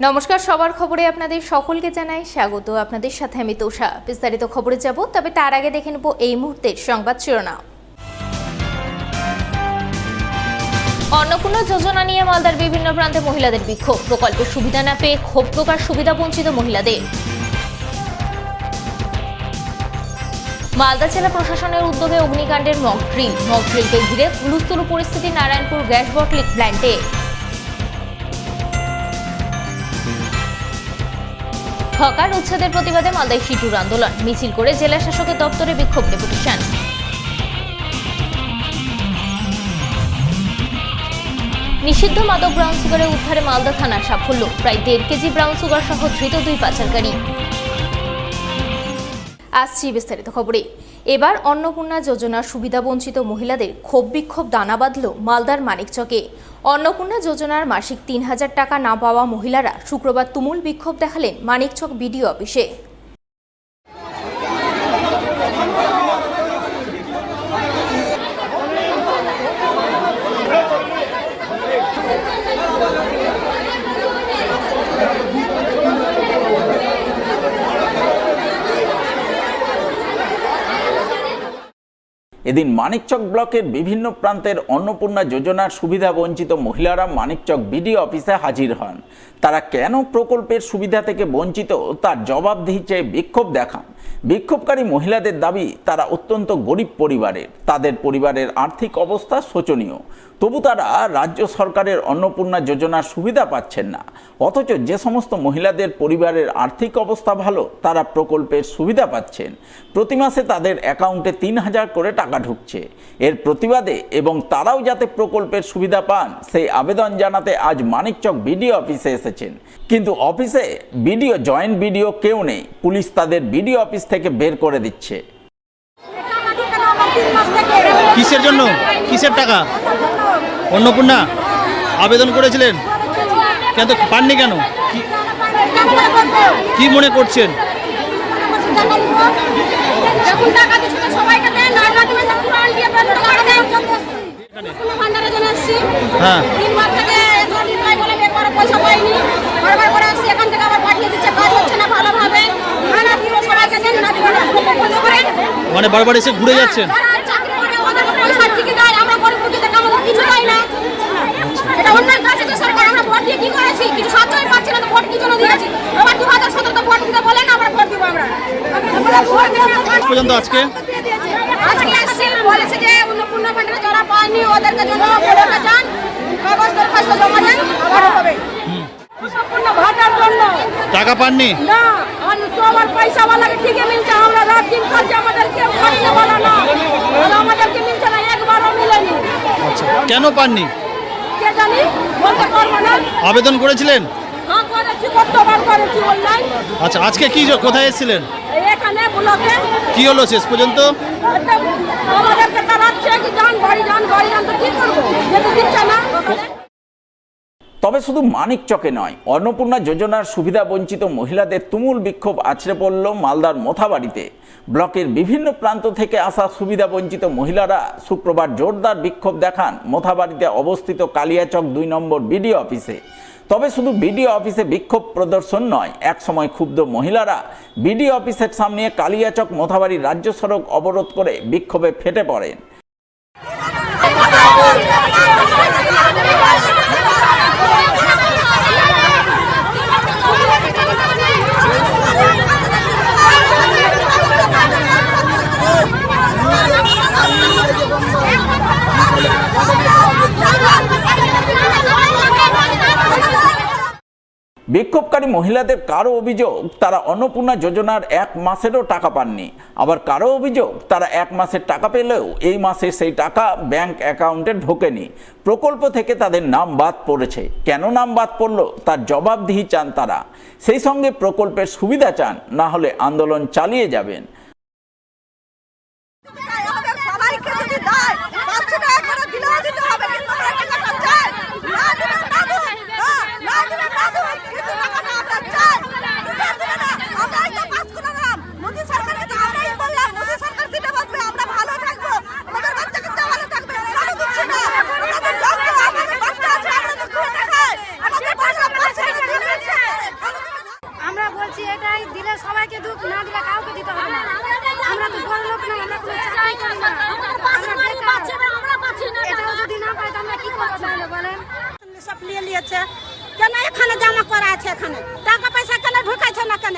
নমস্কার, সবার খবরে আপনাদের সকলকে জানাই স্বাগত। আপনাদের সাথে আমি তোষা। বিস্তারিত খবরে যাব, তবে তার আগে দেখে নেব এই মুহূর্তের সংবাদ শিরোনাম। অন্নপূর্ণা যোজনা নিয়ে মালদার বিভিন্ন প্রান্তে মহিলাদের বিক্ষোভ। প্রকল্পের সুবিধা না পেয়ে ক্ষোভ প্রকাশ সুবিধা বঞ্চিত মহিলাদের। মালদা জেলা প্রশাসনের উদ্যোগে অগ্নিকাণ্ডের মক ড্রিলকে ঘিরে হুলস্থুল পরিস্থিতি নারায়ণপুর গ্যাস বটলিং প্ল্যান্টে। হকার উচ্ছেদের প্রতিবাদে মালদায় সিটুর আন্দোলন, মিছিল করে জেলা শাসকের দপ্তরে বিক্ষোভ ডেপুটেশন। নিষিদ্ধ মাদক ব্রাউন সুগারের উদ্ধারে মালদা থানার সাফল্য, প্রায় 1.5 কেজি ব্রাউন সুগার সহ ধৃত 2 পাচারকারী। আসছি বিস্তারিত খবরে। এবার অন্নপূর্ণা যোজনার সুবিধাবঞ্চিত মহিলাদের ক্ষোভ বিক্ষোভ দানা বাঁধল মালদার মানিকচকে। অন্নপূর্ণা যোজনার মাসিক 3000 টাকা না পাওয়া মহিলারা শুক্রবার তুমুল বিক্ষোভ দেখালেন মানিকচক বিডিও অফিসে। এদিন মানিকচক ব্লকের বিভিন্ন প্রান্তের অন্নপূর্ণা যোজনার সুবিধা বঞ্চিত মহিলারা মানিকচক বিডিও অফিসে হাজির হন। তারা কেন প্রকল্পের সুবিধা থেকে বঞ্চিত তার জবাবদিহি চেয়ে বিক্ষোভ দেখান। বিক্ষোভকারী মহিলাদের দাবি, তারা অত্যন্ত গরিব পরিবারের, তাদের পরিবারের আর্থিক অবস্থা শোচনীয়, তবু তারা রাজ্য সরকারের অন্নপূর্ণা যোজনার সুবিধা পাচ্ছেন না। অথচ যে সমস্ত মহিলাদের পরিবারের আর্থিক অবস্থা ভালো, তারা প্রকল্পের সুবিধা পাচ্ছেন। প্রতি মাসে তাদের অ্যাকাউন্টে 3000 করে টাকা ঢুকছে। এর প্রতিবাদে এবং তারাও যাতে প্রকল্পের সুবিধা পান সেই আবেদন জানাতে আজ মানিকচক বিডিও অফিসে এসেছেন। কিন্তু অফিসে জয়েন্ট বিডিও কেউ নেই। পুলিশ তাদের বিডিও অফিস থেকে বের করে দিচ্ছে। কিসের জন্য? কিসের টাকা? অন্নপূর্ণা আবেদন করেছিলেন, কিন্তু পাননি কেন? কি মনে করছেন? হ্যাঁ, মানে বারবার এসে ঘুরে যাচ্ছেন। পর্যন্ত আজকে বলেছে যে অন্নপূর্ণা ফান্ডে যারা পায়নি ওদেরকে জন্য যান, কাগজ দরখাস্ত জমা দেন, আবার হবে। অন্নপূর্ণা ভাতার জন্য টাকা পাননি না, সবার পয়সা ওয়ালাকে ঠিকই মিলছে। আমরা রাত দিন কাজ আমাদেরকে খাইতে বলা না, আমাদেরকে মিলছে না, একবারও মিলেনি। আচ্ছা, কেন পাননি কে জানি, বলতে পারবো না। আবেদন করেছিলেন? হ্যাঁ করেছি, কতবার করেছি অনলাইন। আচ্ছা, আজকে কি কোথায় এসেছিলেন? এখানে ব্লকে। কি হলো শেষ পর্যন্ত? আমাদেরকে তাড়াচ্ছে কি যান বাড়ি যান, তো কি করবো, যেতে দিচ্ছে না। তবে শুধু মানিকচকে নয়, অন্নপূর্ণা যোজনার সুবিধা বঞ্চিত মহিলাদের তুমুল বিক্ষোভ আছড়ে পড়ল মালদার মোথাবাড়িতে। ব্লকের বিভিন্ন প্রান্ত থেকে আসা সুবিধা বঞ্চিত মহিলারা শুক্রবার জোরদার বিক্ষোভ দেখান মোথাবাড়িতে অবস্থিত কালিয়াচক 2 নম্বর বিডিও অফিসে। তবে শুধু বিডিও অফিসে বিক্ষোভ প্রদর্শন নয়, একসময় ক্ষুব্ধ মহিলারা বিডিও অফিসের সামনে কালিয়াচক মোথাবাড়ি রাজ্য সড়ক অবরোধ করে বিক্ষোভে ফেটে পড়েন। বিক্ষোভকারী মহিলাদের কারো অভিযোগ, তারা অন্নপূর্ণা যোজনার 1 মাসেরও টাকা পাননি। আবার কারো অভিযোগ, তারা 1 মাসের টাকা পেলেও এই মাসে সেই টাকা ব্যাংক অ্যাকাউন্টে ঢোকেনি। প্রকল্প থেকে তাদের নাম বাদ পড়েছে। কেন নাম বাদ পড়ল তার জবাবদিহি চান তারা। সেই সঙ্গে প্রকল্পের সুবিধা চান, না হলে আন্দোলন চালিয়ে যাবেন। দিলে সবাইকে দুঃখ, না দিলে কাউকে দিতে হবে না। আমরা তো বড় লোক না, আমরা কোনো চাকরি করি না, আমরা বেকার। এটাও যদি না পাই তো আমরা কি করবো তাহলে বলেন? সব নিয়ে নিয়েছে কেন? এখানে জমা করা আছে, এখানে টাকা পয়সা কেন ঢুকাইছে না? কেন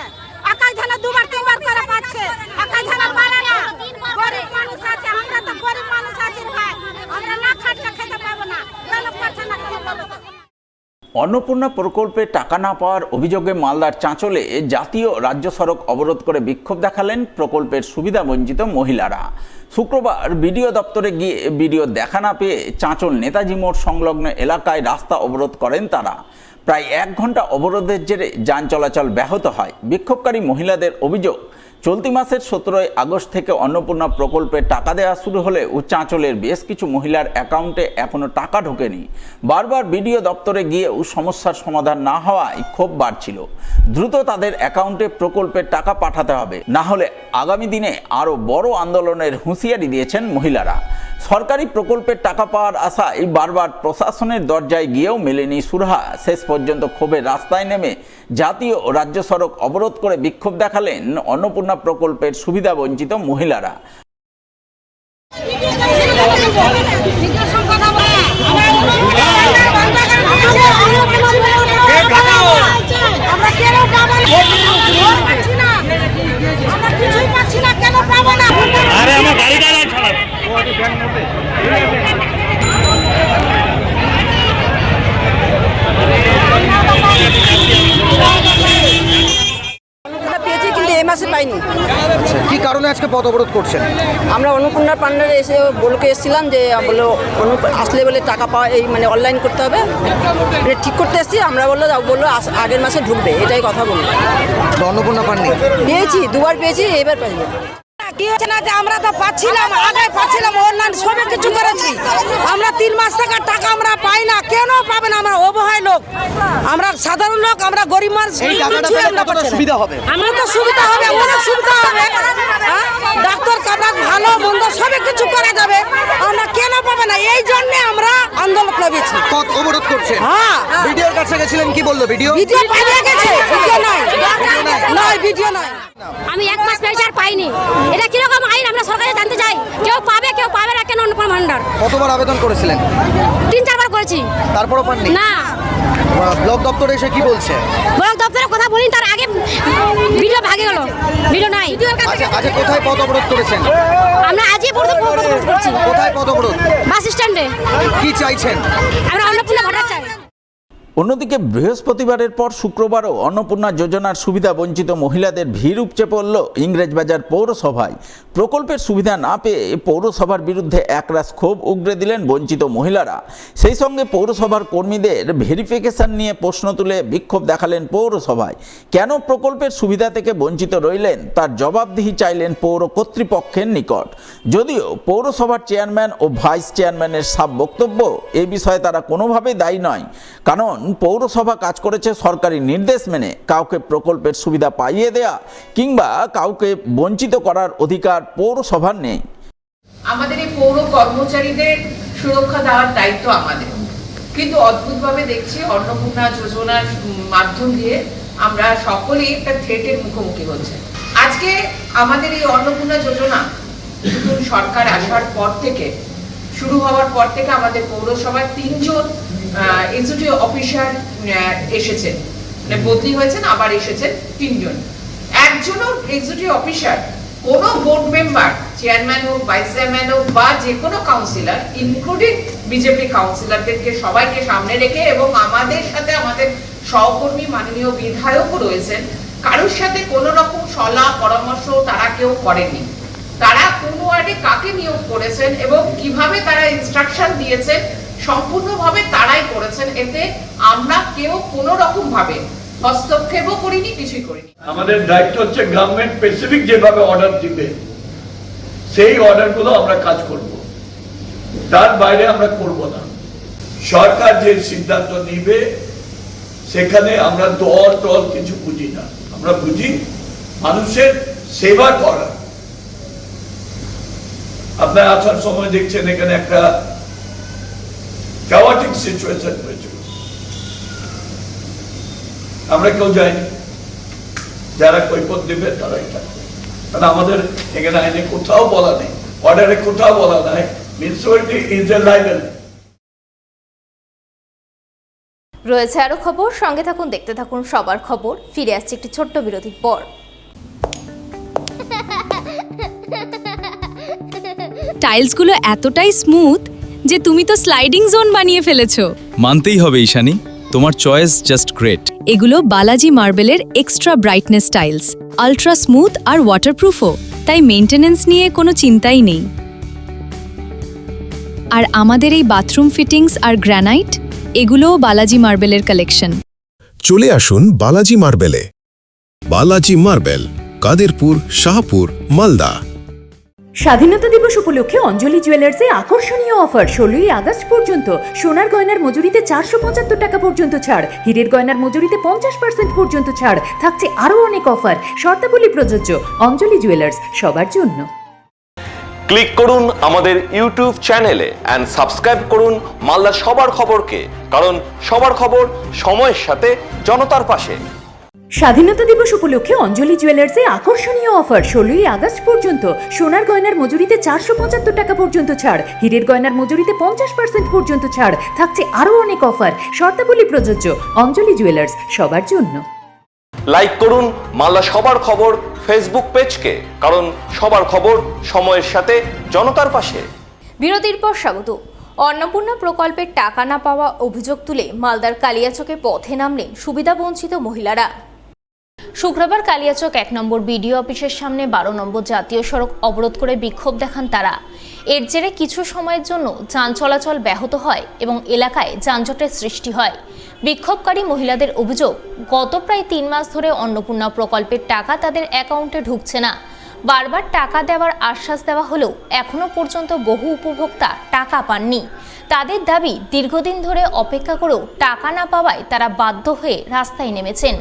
একাই ঝানা দুবার তিনবার করে পাচ্ছে, একাই ঝানা পারে না। গরিব মানুষ আছে, আমরা তো গরিব মানুষ আছি ভাই, আমরা না খাটলে খেতে পাবো না। কেন পাচ্ছে না কেন বলো তো? অন্নপূর্ণা প্রকল্পে টাকা না পাওয়ার অভিযোগে মালদার চাঁচলে জাতীয় রাজ্য সড়ক অবরোধ করে বিক্ষোভ দেখালেন প্রকল্পের সুবিধাবঞ্চিত মহিলারা। শুক্রবার বিডিও দপ্তরে গিয়ে বিডিও দেখা না পেয়ে চাঁচল নেতাজি মোড় সংলগ্ন এলাকায় রাস্তা অবরোধ করেন তারা। প্রায় 1 ঘন্টা অবরোধের জেরে যান চলাচল ব্যাহত হয়। বিক্ষোভকারী মহিলাদের অভিযোগ, চলতি মাসের 17 আগস্ট থেকে অন্নপূর্ণা প্রকল্পে টাকা দেওয়া শুরু হলে চাঁচলের বেশ কিছু মহিলার অ্যাকাউন্টে এখনও টাকা ঢোকেনি। বারবার বিডিও দপ্তরে গিয়েও সমস্যার সমাধান না হওয়ায় ক্ষোভ বাড়ছিল। দ্রুত তাদের অ্যাকাউন্টে প্রকল্পের টাকা পাঠাতে হবে, না হলে আগামী দিনে আরও বড় আন্দোলনের হুঁশিয়ারি দিয়েছেন মহিলারা। সরকারি প্রকল্পের টাকা পাওয়ার আশায় বারবার প্রশাসনের দরজায় গিয়েও মেলেনি সুরাহা। শেষ পর্যন্ত ক্ষোভের রাস্তায় নেমে জাতীয় ও রাজ্য সড়ক অবরোধ করে বিক্ষোভ দেখালেন অন্নপূর্ণা প্রকল্পের সুবিধাবঞ্চিত মহিলারা। পেয়েছি কিন্তু এই মাসে পাইনি। কি কারণে আজকে পথ অবরোধ করছেন? আমরা অন্নপূর্ণার পান্ডারে এসে বলকে এসেছিলাম যে বললো আসলে বলে টাকা পাওয়া এই মানে অনলাইন করতে হবে, মানে ঠিক করতে এসেছি। আমরা বললো আগের মাসে ঢুকবে, এটাই কথা বললো। তো অন্নপূর্ণা পাননি? পেয়েছি, 2বার পেয়েছি, এবার পাইনি। কি হচ্ছে না যে আমরা তো পাচ্ছিলাম, আগে পাচ্ছিলাম, অনলাইন সব কিছু করেছি। আমরা 3 মাস থেকে টাকা আমরা পাই না। কেন পাবে না? আমরা অবহায় লোক, আমরা সাধারণ লোক, আমরা গরিব মানুষ। এই টাকাটা পেলে কতটা সুবিধা হবে? আমরা তো সুবিধা হবে, অনেক সুবিধা হবে। ডাক্তার কামরা ভালো মন্দ সব কিছু করা যাবে, আমরা কেন পাবে না? এই জন্য আমরা আন্দোলন করেছি। পথ অবরোধ করছেন? হ্যাঁ। ভিডিওর কাছে গেছিলেন, কি বললো ভিডিও? ভিডিও পালিয়ে গেছে, ভিডিও নাই, নয় ভিডিও নাই। আমি 1 মাস পেয়েছি আর পাইনি। এটা কিরকম আইন আমরা সরকারে জানতে চাই। কেউ পাবে কেউ পাবে না কেন? অন্নপূর্ণা ভান্ডার কতবার আবেদন করেছিলেন? 3-4 বার করেছি, তারপরও পাননি? না। ব্লক দপ্তরে এসে কি বলছে? ব্লক দপ্তরে কথা বলিনি, তার আগে ভিডিও ভাগে গেল, ভিডিও নাই। আচ্ছা কোথায় পথ অবরোধ করেছেন? আমরা আজই প্রথম অবরোধ করছি কোথায় পথ অবরোধ? বাস স্ট্যান্ডে। কি চাইছেন? আমরা অন্নপূর্ণা ভান্ডার চাই। অন্যদিকে বৃহস্পতিবারের পর শুক্রবারও অন্নপূর্ণা যোজনার সুবিধা বঞ্চিত মহিলাদের ভিড় উপচে পড়ল ইংরেজবাজার পৌরসভায়। প্রকল্পের সুবিধা না পেয়ে পৌরসভার বিরুদ্ধে একরাশ ক্ষোভ উগরে দিলেন বঞ্চিত মহিলারা। সেই সঙ্গে পৌরসভার কর্মীদের ভেরিফিকেশন নিয়ে প্রশ্ন তুলে বিক্ষোভ দেখালেন পৌরসভায়। কেন প্রকল্পের সুবিধা থেকে বঞ্চিত রইলেন তার জবাবদিহি চাইলেন পৌর কর্তৃপক্ষের নিকট। যদিও পৌরসভার চেয়ারম্যান ও ভাইস চেয়ারম্যানের সাফ বক্তব্য, এই বিষয়ে তারা কোনোভাবেই দায়ী নয়, কারণ পৌরসভা কাজ করেছে সরকারি নির্দেশ মেনে। কাউকে প্রকল্পের সুবিধা পাইয়ে দেয়া কিংবা কাউকে বঞ্চিত করার অধিকার পৌরসভার নেই। আমাদের এই পৌর কর্মচারীদের সুরক্ষা দেওয়ার দায়িত্ব আমাদের, কিন্তু অদ্ভুতভাবে দেখছি অন্নপূর্ণা যোজনার মাধ্যম দিয়ে আমরা সকলেই একটা থ্রেটের মুখোমুখি হচ্ছে। আজকে আমাদের এই অন্নপূর্ণা যোজনা নতুন সরকার আসার পর থেকে, শুরু হওয়ার পর থেকে আমাদের পৌরসভায় 3 জন এক্সিকিউটিভ অফিসার এসেছেন, মানে বদলি হয়েছেন, আবার এসেছেন 3 জন। একজনও এক্সিকিউটিভ অফিসার কোনো বোর্ড মেম্বার, চেয়ারম্যান হোক, ভাইস চেয়ারম্যান হোক বা যে কোনো কাউন্সিলর, ইনক্লুডিং বিজেপি কাউন্সিলরদেরকে সবাইকে সামনে রেখে এবং আমাদের সাথে আমাদের সহকর্মী মাননীয় বিধায়কও রয়েছেন, কারোর সাথে কোনো রকম সলাহ পরামর্শ তারা কেউ করেনি। তারা কোন ওয়ার্ডে কাকে নিয়োগ করেছেন এবং কিভাবে তারা ইনস্ট্রাকশন দিয়েছেন সম্পূর্ণভাবে তারাই করেছেন। এতে আমরা কেউ কোনো রকম ভাবে হস্তক্ষেপও করিনি, কিছুই করিনি। আমাদের দায়িত্ব হচ্ছে গভর্নমেন্ট স্পেসিফিক যেভাবে অর্ডার দিবে সেই অর্ডারগুলো আমরা কাজ করব, তার বাইরে আমরা করব না। সরকার যে সিদ্ধান্ত নিবে সেখানে আমরা দল টল কিছু বুঝি না, আমরা বুঝি মানুষের সেবা করা। আপনার আসার সময় দেখছেন এখানে একটা chaotic সিচুয়েশন হয়েছিল, আমরা কেউ যাইনি, যারা কৈফত দেবে তারাই থাকবে। কারণ আমাদের এখানে আইনে কোথাও বলা নেই, অর্ডারে কোথাও বলা নাই মিউনিসিপ্যালিটি ইজ এ লাইবেল। রয়েছে আরো খবর, সঙ্গে থাকুন, দেখতে থাকুন সবার খবর। ফিরে আসছে একটি ছোট্ট বিরতির পর। টাইলসগুলো এতটাই স্মুথ যে তুমি তো স্লাইডিং জোন বানিয়ে ফেলেছো। মানতেই হবে ঈশানী, তোমার চয়েস জাস্ট গ্রেট। এগুলো বালাজি মার্বেলের extra brightness tiles, ultra smooth আর ওয়াটারপ্রুফও, তাই মেইনটেনেন্স নিয়ে কোনো চিন্তাই নেই। আর আমাদের এই বাথরুম ফিটিংস আর গ্রানাইট, এগুলোও বালাজি মার্বেলের কালেকশন। চলে আসুন বালাজি মার্বেলে। বালাজি মার্বেল, কাদেরপুর, শাহপুর, মালদা। স্বাধীনতা দিবস উপলক্ষে অঞ্জলি জুয়েলার্সে আকর্ষণীয় অফার। 16ই আগস্ট পর্যন্ত সোনার গয়নার মজুরিতে 475 টাকা পর্যন্ত ছাড়, হীরের গয়নার মজুরিতে 50% পর্যন্ত ছাড়, থাকছে আরও অনেক অফার। শর্তাবলী প্রযোজ্য। অঞ্জলি জুয়েলার্স, সবার জন্য। ক্লিক করুন আমাদের ইউটিউব চ্যানেলে এন্ড সাবস্ক্রাইব করুন মালদা সবার খবরকে, কারণ সবার খবর সময়ের সাথে জনতার পাশে। স্বাধীনতা দিবস উপলক্ষে অঞ্জলি জুয়েলার্সে আকর্ষণীয় অফার। 16ই আগস্ট পর্যন্ত সোনার গয়নার মজুরিতে 475 টাকা পর্যন্ত ছাড়, হীরের গয়নার মজুরিতে 50% পর্যন্ত ছাড়, থাকছে আরও অনেক অফার। শর্তাবলী প্রযোজ্য। অঞ্জলি জুয়েলার্স, সবার জন্য। লাইক করুন মালদা সবার খবর ফেসবুক পেজকে, কারণ সবার খবর সময়ের সাথে জনতার পাশে। বিরতির পর স্বাগত। অন্নপূর্ণা প্রকল্পের টাকা না পাওয়া অভিযোগ তুলে মালদার কালিয়াচকে পথে নামলেন সুবিধাবঞ্চিত মহিলারা। শুক্রবার কালিয়াচক 1 নম্বর বিডিও অফিসের সামনে 12 নম্বর জাতীয় সড়ক অবরোধ করে বিক্ষোভ দেখান তারা। এর জেরে কিছু সময়ের জন্য যান চলাচল ব্যাহত হয় এবং এলাকায় যানজটের সৃষ্টি হয়। বিক্ষোভকারী মহিলাদের অভিযোগ, গত প্রায় 3 মাস ধরে অন্নপূর্ণা প্রকল্পের টাকা তাদের অ্যাকাউন্টে ঢুকছে না। বারবার টাকা দেওয়ার আশ্বাস দেওয়া হলেও এখনো পর্যন্ত বহু উপভোক্তা টাকা পাননি। তাদের দাবি, দীর্ঘদিন ধরে অপেক্ষা করেও টাকা না পাওয়ায় তারা বাধ্য হয়ে রাস্তায় নেমেছেন।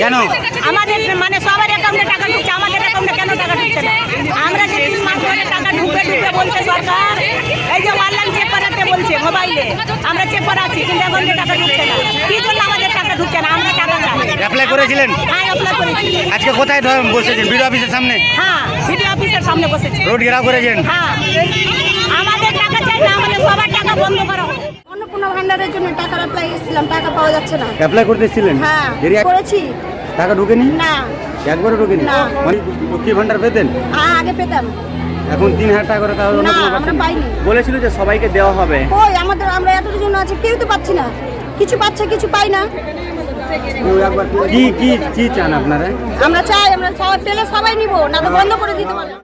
কেন আমাদের মানে সবার অ্যাকাউন্টে টাকা ঢুকছে, আমাদের অ্যাকাউন্টে কেন টাকা ঢুকছে না? আমরা যে 3 মাস ধরে টাকা ঢুকে বলছে সরকার, এই যে অনলাইন চেক করাতে বলছে মোবাইলে, আমরা চেক করাচ্ছি কিন্তু অ্যাকাউন্টে টাকা ঢুকছে না। কি জন্য আমাদের টাকা ঢুকছে না? আমরা টাকা চাই। অ্যাপ্লাই করেছিলেন? হ্যাঁ, অ্যাপ্লাই করেছি। আজকে কোথায় বসেছেন? বিডিও অফিসের সামনে? হ্যাঁ, বিডিও অফিসের সামনে বসেছি। রোড ঘেরাও করেছেন? হ্যাঁ, আমাদের টাকা চাই না, আমাদের সবার টাকা বন্ধ করা হোক। অন্নপূর্ণা ভান্ডারের জন্য টাকা অ্যাপ্লাই করেছিলাম, টাকা পাওয়া যাচ্ছে না। অ্যাপ্লাই করতেছিলেন? হ্যাঁ, করেছি। টাকা ঢুকেনি? না, একবারও ঢুকেনি? না। মানে লক্ষ্মী ভান্ডার পেতেন? হ্যাঁ, আগে পেতাম। এখন 3000 টাকা করে তাহলে না, আমরা পাইনি। বলেছিল যে সবাইকে দেওয়া হবে। ওই আমরা এতজন আছে, কেউ তো পাচ্ছি না। কিছু পাচ্ছে, কিছু পাই না। কি কি কি চান আপনারা? আমরা চাই আমরা সবাই পেলে সবাই নিব, না তো বন্ধ করে দিতে পারবো।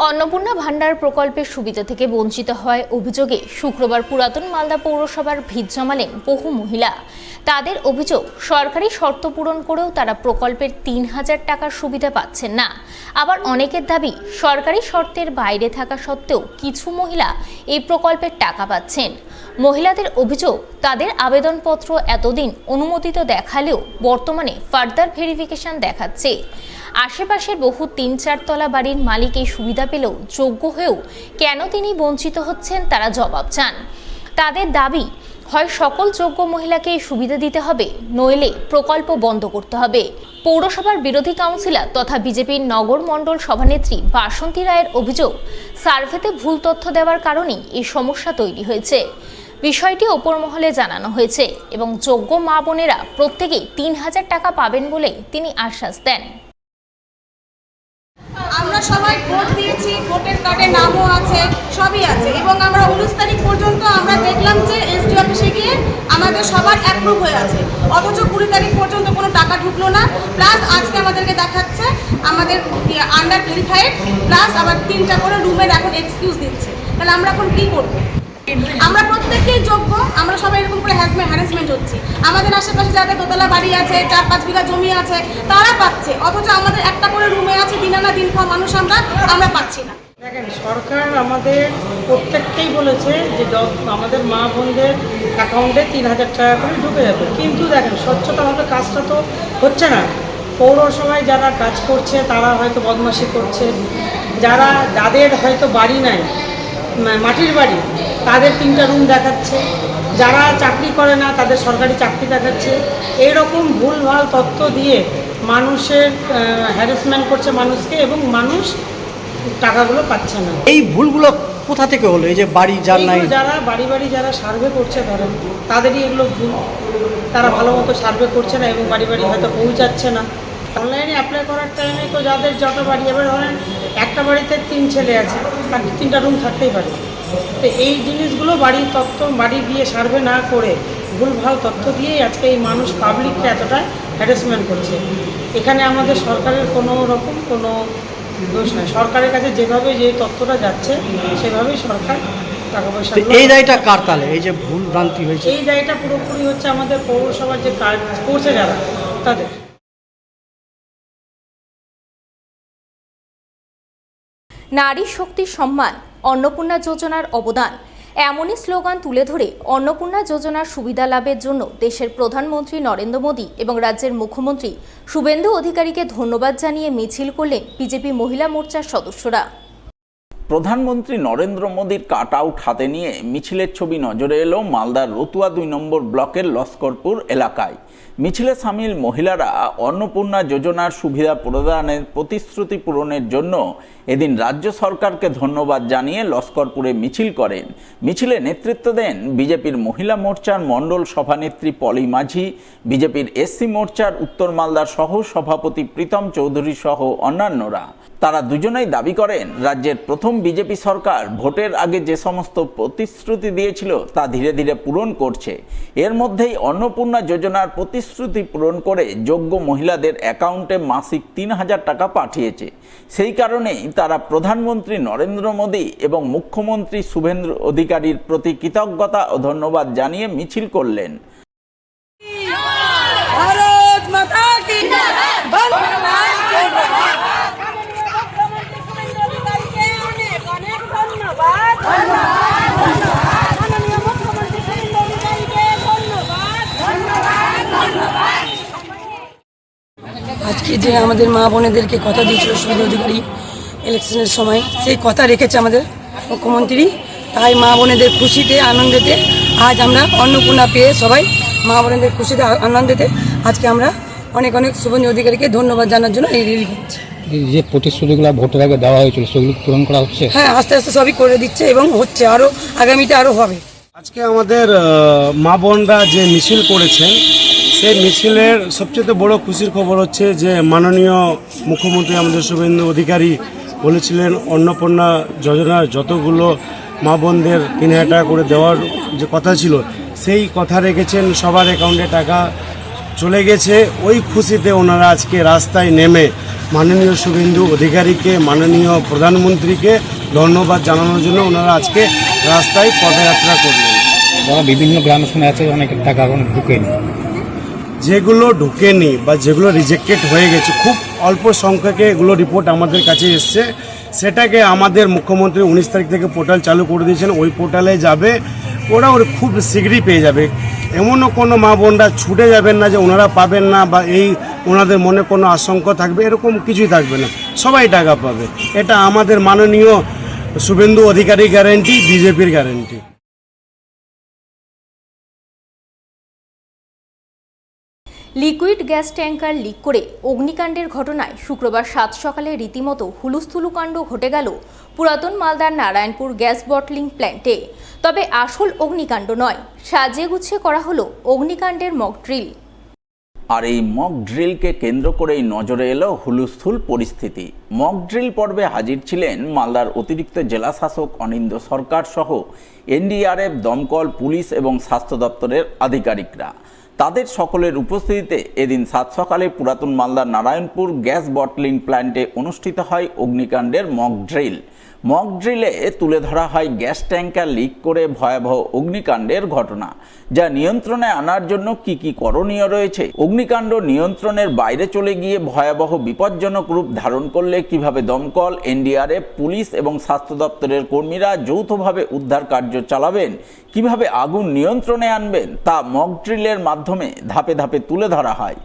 অন্নপূর্ণা ভান্ডার প্রকল্পের সুবিধা থেকে বঞ্চিত হয় অভিযোগে শুক্রবার পুরাতন মালদা পৌরসভার ভিড় জমালেন বহু মহিলা। তাদের অভিযোগ, সরকারি শর্ত পূরণ করেও তারা প্রকল্পের 3000 টাকার সুবিধা পাচ্ছেন না। আবার অনেকের দাবি, সরকারি শর্তের বাইরে থাকা সত্ত্বেও কিছু মহিলা এই প্রকল্পের টাকা পাচ্ছেন। মহিলাদের অভিযোগ, তাদের আবেদনপত্র এতদিন অনুমোদিত দেখালেও বর্তমানে ফার্দার ভেরিফিকেশন দেখাচ্ছে। আশেপাশের বহু 3-4 তলা বাড়ির মালিক এই সুবিধা পেলেও যোগ্য হয়েও কেন তিনি বঞ্চিত হচ্ছেন তারা জবাব চান। তাদের দাবি, হয় সকল যোগ্য মহিলাকে এই সুবিধা দিতে হবে, নইলে প্রকল্প বন্ধ করতে হবে। পৌরসভার বিরোধী কাউন্সিলর তথা বিজেপির নগর মণ্ডল সভানেত্রী বাসন্তী রায়ের অভিযোগ, সার্ভেতে ভুল তথ্য দেওয়ার কারণেই এই সমস্যা তৈরি হয়েছে। বিষয়টি ওপর মহলে জানানো হয়েছে এবং যোগ্য মা বোনেরা প্রত্যেকেই 3000 টাকা পাবেন বলে তিনি আশ্বাস দেন। আমরা সবাই ভোট দিয়েছি, ভোটের কার্ডে নামও আছে, সবই আছে এবং আমরা 19 তারিখ পর্যন্ত আমরা দেখলাম যে এসডি অফিসে গিয়ে আমাদের সবার অ্যাপ্রুভ হয়ে আছে, অথচ 20 তারিখ পর্যন্ত কোনো টাকা ঢুকলো না। প্লাস আজকে আমাদেরকে দেখাচ্ছে আমাদের আন্ডার ভেরিফাইড, প্লাস আবার 3টা করে রুমের এখন এক্সকিউজ দিচ্ছে। তাহলে আমরা এখন কী করবো? আমরা প্রত্যেককেই যোগ্য, আমরা সবাই এরকম করে হ্যারাসমেন্ট হচ্ছে। আমাদের আশেপাশে যাদের দোতলা বাড়ি আছে, 4-5 বিঘা জমি আছে, তারা পাচ্ছে, অথচ আমাদের একটা করে রুমে আছে, দিন আনা দিন খাওয়া মানুষ আমরা পাচ্ছি না। দেখেন, সরকার আমাদের প্রত্যেককেই বলেছে যে আমাদের মা বোনদের অ্যাকাউন্টে 3000 টাকা করে ঢুকে যাবে, কিন্তু দেখেন স্বচ্ছতাভাবে কাজটা তো হচ্ছে না। পৌরসভায় যারা কাজ করছে তারা হয়তো বদমাশি করছে, যাদের হয়তো বাড়ি নাই, মাটির বাড়ি, তাদের 3টা রুম দেখাচ্ছে, যারা চাকরি করে না তাদের সরকারি চাকরি দেখাচ্ছে। এইরকম ভুলভাল তথ্য দিয়ে মানুষের হ্যারাসমেন্ট করছে মানুষকে, এবং মানুষ টাকাগুলো পাচ্ছে না। এই ভুলগুলো কোথা থেকে হলো? এই যে বাড়ি যার নাই, যারা বাড়ি যারা সার্ভে করছে ধরেন তাদেরই এগুলো ভুল, তারা ভালো মতো সার্ভে করছে না এবং বাড়ি হয়তো পৌঁছাচ্ছে না। অনলাইনে অ্যাপ্লাই করার টাইমে তো যাদের যত বাড়ি, এবার ধরেন একটা বাড়িতে 3 ছেলে আছে, তার 3টা রুম থাকতেই পারে। তো এই জিনিসগুলো বাড়ি গিয়ে সার্ভে না করে ভুলভাল তথ্য দিয়েই আজকে এই মানুষ পাবলিককে এতটা হ্যারাসমেন্ট করছে। এখানে আমাদের সরকারের কোনো রকম কোনো দোষ নাই। সরকারের কাছে যেভাবে যে তথ্যটা যাচ্ছে সেভাবেই সরকার টাকা পয়সা। এই দায়টা কার তাহলে? এই যে ভুল ভ্রান্তি হয়েছে, এই দায়টা পুরোপুরি হচ্ছে আমাদের পৌরসভার যে কাজ করছে যারা, তাদের। নারী শক্তির সম্মান, অন্নপূর্ণা যোজনার অবদান, এমনই স্লোগান তুলে ধরে অন্নপূর্ণা যোজনার সুবিধা লাভের জন্য দেশের প্রধানমন্ত্রী নরেন্দ্র মোদী এবং রাজ্যের মুখ্যমন্ত্রী শুভেন্দু অধিকারীকে ধন্যবাদ জানিয়ে মিছিল করলেন বিজেপি মহিলা মোর্চার সদস্যরা। প্রধানমন্ত্রী নরেন্দ্র মোদীর কাট আউট হাতে নিয়ে মিছিলের ছবি নজরে এলো মালদার রতুয়া 2 নম্বর ব্লকের লস্করপুর এলাকায়। মিছিলে সামিল মহিলারা অন্নপূর্ণা যোজনার সুবিধা প্রদানের প্রতিশ্রুতি পূরণের জন্য এদিন রাজ্য সরকারকে ধন্যবাদ জানিয়ে লস্করপুরে মিছিল করেন। মিছিলে নেতৃত্ব দেন বিজেপির মহিলা মোর্চার মণ্ডল সভানেত্রী পলি মাঝি, বিজেপির এসসি মোর্চার উত্তর মালদার সহ সভাপতি প্রীতম চৌধুরী সহ অন্যান্যরা। তারা দুজনেই দাবি করেন রাজ্যের প্রথম বিজেপি সরকার ভোটের আগে যে সমস্ত প্রতিশ্রুতি দিয়েছিল তা ধীরে ধীরে পূরণ করছে। এর মধ্যেই অন্নপূর্ণা যোজনার প্রতিশ্রুতি পূরণ করে যোগ্য মহিলাদের অ্যাকাউন্টে মাসিক 3000 টাকা পাঠিয়েছে। সেই কারণেই তারা প্রধানমন্ত্রী নরেন্দ্র মোদী এবং মুখ্যমন্ত্রী শুভেন্দু অধিকারীর প্রতি কৃতজ্ঞতা ও ধন্যবাদ জানিয়ে মিছিল করলেন। আজকে যে আমাদের মা বোনেদেরকে কথা দিয়েছিল শুভেন্দু অধিকারী ইলেকশনের সময়, সেই কথা রেখেছে আমাদের মুখ্যমন্ত্রী। তাই মা বোনেদের খুশিতে আনন্দেতে আজ আমরা অন্নপূর্ণা পেয়ে সবাই মা বোনেদের খুশিতে আনন্দেতে আজকে আমরা অনেক শুভেন্দু অধিকারীকে ধন্যবাদ জানার জন্য এই রিলি করছি। যে প্রতিশ্রুতিগুলো ভোটের আগে দেওয়া হয়েছিল সেগুলো পূরণ করা হচ্ছে? হ্যাঁ, আস্তে আস্তে সবই করে দিচ্ছে এবং হচ্ছে, আরও আগামীতে আরও হবে। আজকে আমাদের মা বোনরা যে মিছিল করেছেন, সেই মিছিলের সবচেয়ে বড় খুশির খবর হচ্ছে যে মাননীয় মুখ্যমন্ত্রী আমাদের শুভেন্দু অধিকারী বলেছিলেন অন্নপূর্ণা যোজনার যতগুলো মা বোনদের 3000 টাকা করে দেওয়ার যে কথা ছিল সেই কথা রেখেছেন, সবার অ্যাকাউন্টে টাকা চলে গেছে। ওই খুশিতে ওনারা আজকে রাস্তায় নেমে মাননীয় শুভেন্দু অধিকারীকে, মাননীয় প্রধানমন্ত্রীকে ধন্যবাদ জানানোর জন্য ওনারা আজকে রাস্তায় পদযাত্রা করলেন। বিভিন্ন গ্রামে শোনা যাচ্ছে অনেক টাকা এখনো ঢুকেনি, যেগুলো ঢুকেনি বা যেগুলো রিজেক্টেড হয়ে গেছে, খুব অল্প সংখ্যকে এগুলো রিপোর্ট আমাদের কাছে এসছে। সেটাকে আমাদের মুখ্যমন্ত্রী 19 তারিখ থেকে পোর্টাল চালু করে দিয়েছেন, ওই পোর্টালে যাবে, ওরা খুব শীঘ্রই পেয়ে যাবে। এমনও কোনো মা বোনরা ছুটে যাবেন না যে ওনারা পাবেন না বা এই ওনাদের মনে কোনো আশঙ্কা থাকবে, এরকম কিছুই থাকবে না, সবাই টাকা পাবে। এটা আমাদের মাননীয় শুভেন্দু অধিকারী গ্যারেন্টি, বিজেপির guarantee. Liquid gas tanker leak করে অগ্নিকাণ্ডের ঘটনায় শুক্রবার 7 সকালে রীতিমতো হুলুস্থুলু কাণ্ড ঘটে গেল পুরাতন মালদার নারায়ণপুর গ্যাস বটলিং প্ল্যান্টে। তবে আসল অগ্নিকাণ্ড নয়, সাজিয়ে গুছিয়ে করা হলো অগ্নিকাণ্ডের মক ড্রিল। আর এই মক ড্রিলকে কেন্দ্র করেই নজরে এলো হুলুস্থুল পরিস্থিতি। মক ড্রিল পর্বে হাজির ছিলেন মালদার অতিরিক্ত জেলা শাসক অনিন্দ্য সরকার সহ এনডিআরএফ, দমকল, পুলিশ এবং স্বাস্থ্য দপ্তরের আধিকারিকরা। তাদের সকলের উপস্থিতিতে এদিন 7 সকালে পুরাতন মালদার নারায়ণপুর গ্যাস বটলিং প্ল্যান্টে অনুষ্ঠিত হয় অগ্নিকাণ্ডের মক ড্রিল। মক ড্রিলে তুলে ধরা হয় গ্যাস ট্যাঙ্কার লিক করে ভয়াবহ অগ্নিকাণ্ডের ঘটনা, যা নিয়ন্ত্রণে আনার জন্য কি কি করণীয় রয়েছে। অগ্নিকাণ্ড নিয়ন্ত্রণের বাইরে চলে গিয়ে ভয়াবহ বিপজ্জনক রূপ ধারণ করলে কিভাবে দমকল, এনডিআরএফ, পুলিশ এবং স্বাস্থ্য দপ্তরের কর্মীরা যৌথভাবে উদ্ধার কার্য চালাবেন, কিভাবে আগুন নিয়ন্ত্রণে আনবেন, তা মক ড্রিলের মাধ্যমে ধাপে ধাপে তুলে ধরা হয়।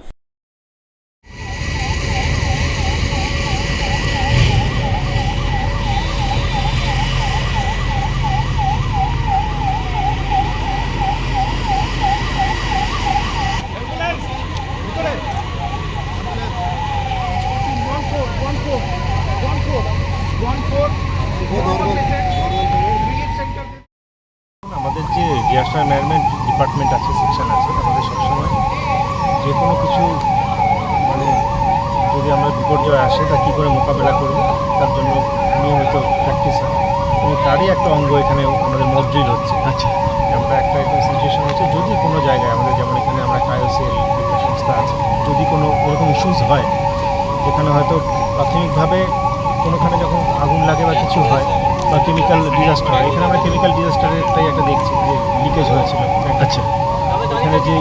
আমাদের যে ডিজাস্টার ম্যানেজমেন্ট ডিপার্টমেন্ট আছে, সেকশন আছে, আমাদের সবসময় যে কোনো কিছু মানে যদি আমরা বিপর্যয় আসে তা কী করে মোকাবেলা করব তার জন্য নিয়মিত প্র্যাকটিস হয় এবং তারই একটা অঙ্গ এখানে আমাদের মক ড্রিল হচ্ছে। আচ্ছা, আমরা একটা সিচুয়েশন হচ্ছে যদি কোনো জায়গায় আমাদের, যেমন এখানে আমরা টায়োসেল একটা সংস্থা আছে, যদি কোনো এরকম ইস্যুস হয় যেখানে হয়তো প্রাথমিকভাবে কোনোখানে যখন আগুন লাগে বা কিছু হয় বা কেমিক্যাল ডিজাস্টার হয়, এখানে আমরা কেমিক্যাল ডিজাস্টারেরটাই একটা দেখছি যে লিকেজ হয়েছিল। আচ্ছা, এখানে যে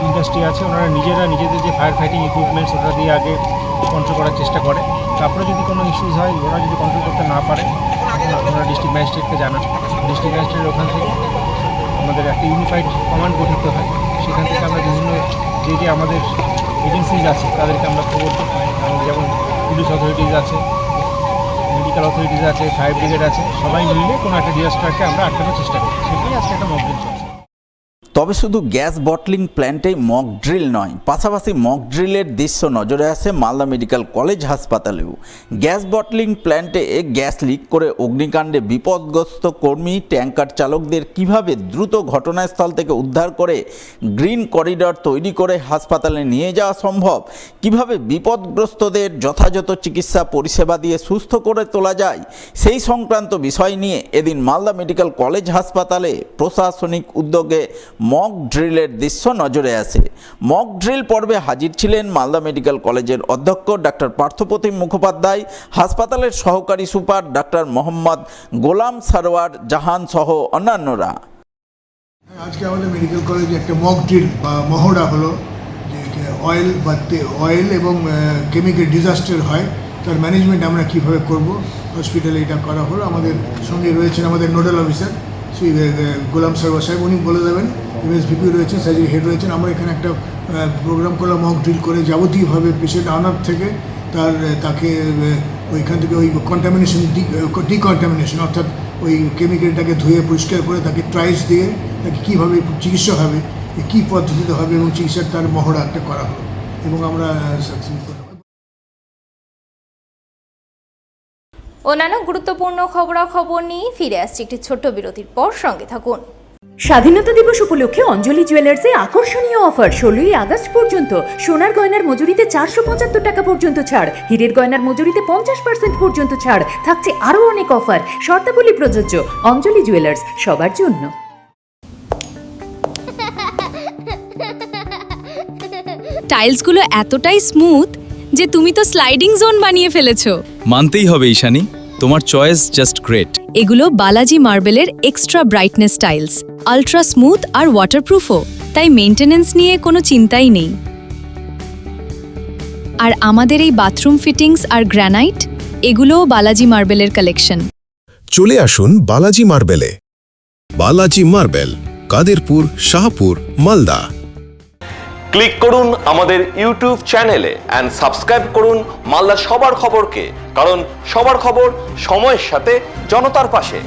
ইন্ডাস্ট্রি আছে ওনারা নিজেদের যে ফায়ার ফাইটিং ইকুইপমেন্টস ওটা দিয়ে আগে কন্ট্রোল করার চেষ্টা করে, তারপরে যদি কোনো ইস্যুস হয় ওরা যদি কন্ট্রোল করতে না পারে ওনারা ডিস্ট্রিক্ট ম্যাজিস্ট্রেটকে জানান। ডিস্ট্রিক্ট ম্যাজিস্ট্রেটের ওখান থেকে আমাদের একটা ইউনিফাইড কমান্ড গঠিত হয়, সেখান থেকে আমরা বিভিন্ন যে আমাদের এজেন্সিজ আছে তাদেরকে আমরা খবর দিই। যেমন পুলিশ অথরিটিজ আছে, মেডিকেল অথরিটিজ আছে, ফায়ার ব্রিগেড আছে, সবাই মিলে কোনো একটা ডিজাস্টারকে আমরা আটকানোর চেষ্টা করি। সেটাই আজকে একটা মক ড্রিল চলছে। তবে শুধু গ্যাস বটলিং প্ল্যান্টেই মক ড্রিল নয়, পাশাপাশি মক ড্রিলের দৃশ্য নজরে আসে মালদা মেডিকেল কলেজ হাসপাতালেও। গ্যাস বটলিং প্ল্যান্টে গ্যাস লিক করে অগ্নিকাণ্ডে বিপদগ্রস্ত কর্মী, ট্যাঙ্কার চালকদের কিভাবে দ্রুত ঘটনাস্থল থেকে উদ্ধার করে গ্রিন করিডর তৈরি করে হাসপাতালে নিয়ে যাওয়া সম্ভব, কিভাবে বিপদগ্রস্তদের যথাযথ চিকিৎসা পরিষেবা দিয়ে সুস্থ করে তোলা যায়, সেই সংক্রান্ত বিষয় নিয়ে এদিন মালদা মেডিকেল কলেজ হাসপাতালে প্রশাসনিক উদ্যোগে মক ড্রিলের দৃশ্য নজরে আসে। মক ড্রিল পর্বে হাজির ছিলেন মালদা মেডিকেল কলেজের অধ্যক্ষ ডাক্তার পার্থপ্রতিম মুখোপাধ্যায়, হাসপাতালের সহকারী সুপার ডাক্তার মোহাম্মদ গোলাম সারোয়ার জাহান সহ অন্যান্যরা। আজকে আমাদের মেডিকেল কলেজে একটা মক ড্রিল বা মহড়া হলো, যে অয়েল এবং কেমিক্যাল ডিজাস্টার হয় তার ম্যানেজমেন্ট আমরা কীভাবে করব, হসপিটালে এটা করা হলো। আমাদের সঙ্গে রয়েছেন আমাদের নোডাল অফিসার শ্রী গোলাম সারোয়ার সাহেব, উনি বলে দেবেন। এমএসভিপি রয়েছেন, সার্জারি হেড রয়েছেন। আমরা এখানে একটা প্রোগ্রাম করলাম মক ড্রিল করে, যাবতীয়ভাবে পেশেন্ট আনার থেকে তাকে ওইখান থেকে ওই কন্টামিনেশন ডিকন্টামিনেশন অর্থাৎ ওই কেমিক্যালটাকে ধুয়ে পরিষ্কার করে তাকে ট্রাইস দিয়ে তাকে কীভাবে চিকিৎসা হবে, কী পদ্ধতিতে হবে এবং চিকিৎসার তার মহড়া একটা করা হলো এবং আমরা সাকসেস করলাম। অন্যান্য গুরুত্বপূর্ণ খবরাখবর নিয়ে ফিরে আসছে একটি ছোট্ট বিরতির পর, সঙ্গে থাকুন। স্বাধীনতা দিবস উপলক্ষে অঞ্জলি জুয়েলার্সে আকর্ষণীয় অফার 16ই আগস্ট পর্যন্ত। সোনার গয়নার মজুরিতে 475 টাকা পর্যন্ত ছাড়, হীরের গয়নার মজুরিতে 50% পর্যন্ত ছাড়, থাকছে আরও অনেক অফার। শর্তাবলী প্রযোজ্য। অঞ্জলি জুয়েলার্স, সবার জন্য। টাইলসগুলো এতটাই স্মুথ যে তুমি তো স্লাইডিং জোন বানিয়ে ফেলেছো। মানতেই হবে ঈশানী, তোমার চয়েস জাস্ট গ্রেট। এগুলো বালাজি মার্বেলের extra brightness tiles, ultra smooth আর ওয়াটারপ্রুফও, তাই মেইনটেনেন্স নিয়ে কোনো চিন্তাই নেই। আর আমাদের এই বাথরুম ফিটিংস আর গ্রানাইট, এগুলোও বালাজি মার্বেলের কালেকশন। চলে আসুন বালাজি মার্বেলে। বালাজি মার্বেল, কাদেরপুর, শাহপুর, মালদা। ক্লিক করুন আমাদের ইউটিউব চ্যানেলে এন্ড সাবস্ক্রাইব করুন মালদার সবার খবরকে, কারণ সবার খবর সময়ের সাথে জনতার পাশে।